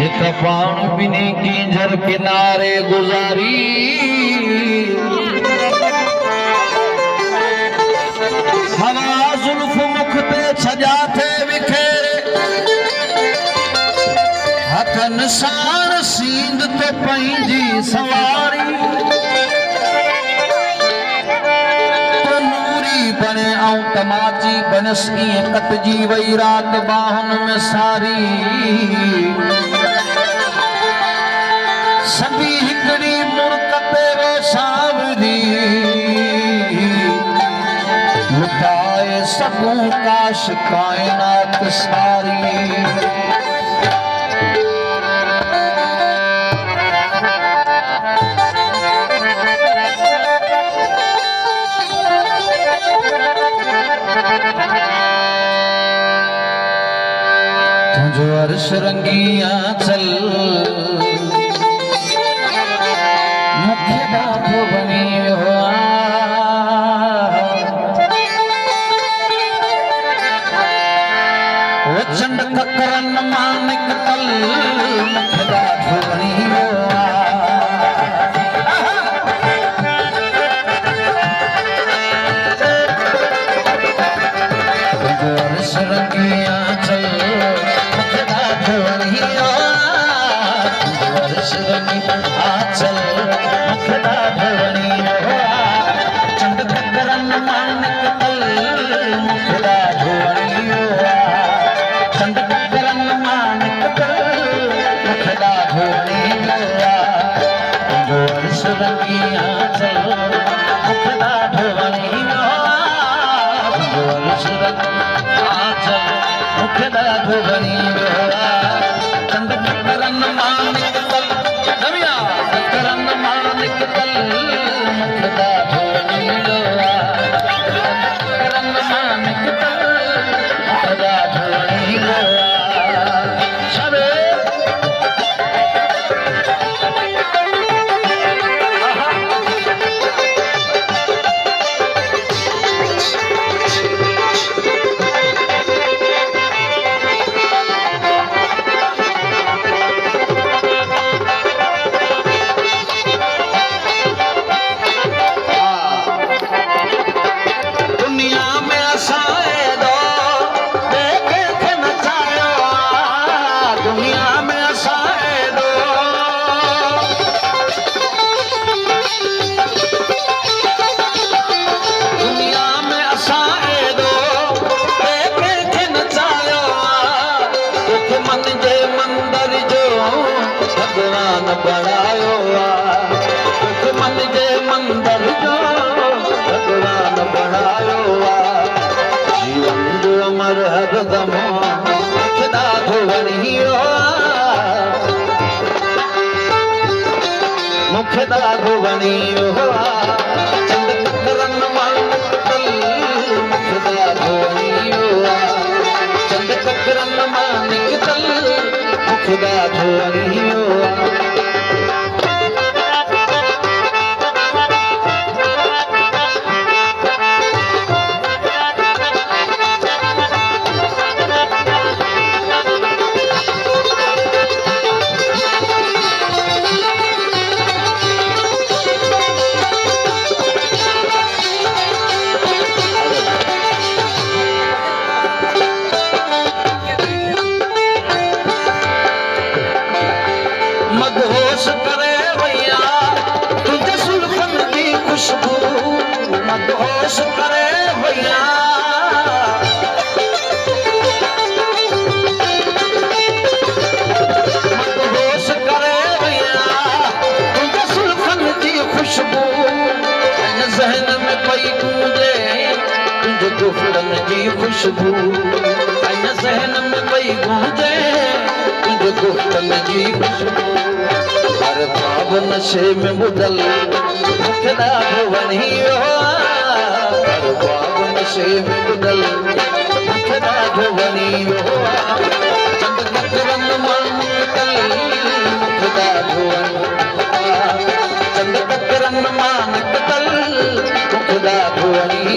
एक पान बिने किंजर किनारे गुजारी हवा जुल्फ मुख पे छजा थे विखेरे हथ निशान सींद ते पंहिंजी सवारी बने आऊं तमाची बनसी कटजी वही रात बाहन में सारी सभी हिकड़ी मुर्कते वे सावरी लुटाए सकूं काश कायनात सारी जो अर्श रंगिया चल मुख्य बात बनी हुआ वो चंड ककरन मानिक तल मुख्य बात बनी हुआ जो अर्श रंगिया चल आचल मुखदा भवनी चंद ककरन मानिक तल मुखदा भवनी चंद ककरन मानिक तल मुखदा भवनी जो अर्श रंगी आचल मुखदा भवनी जो अर्श रंगी आचल मुखदा भवनी चंद ककरन मानिक तल ककरन मानिक तल मुखदा भवनी ककरन मानिक तल मुखदा भवनी सबे बढ़ायो मन जे मंदिर जो भगवान बढ़ायो जीवन जो अमर हरदम मुखदा भवनी मुखदा भवनी चंद ककरन मानिक तल मुखदा भवनी चंद ककरन मानिक तल मुखदा भवनी मदहोश करे भैया तुझे सुल्फन की खुशबू मदहोश करे भैया मदहोश करे भैया तुझे सुल्फन की खुशबू ज़हन में पई गूंजे तुझे गुफ़रन की खुशबू ज़हन में पई गूंजे तुझे गुफ़रन की खुशबू हर ख्वाब नशे में बुदल मुखदा भवनी हर ख्वाब नशे में बुदल मुखदा भवनी चंद ककरन मानिक तल मुखदा भवनी चंद ककरन मानिक तल मुखदा भवनी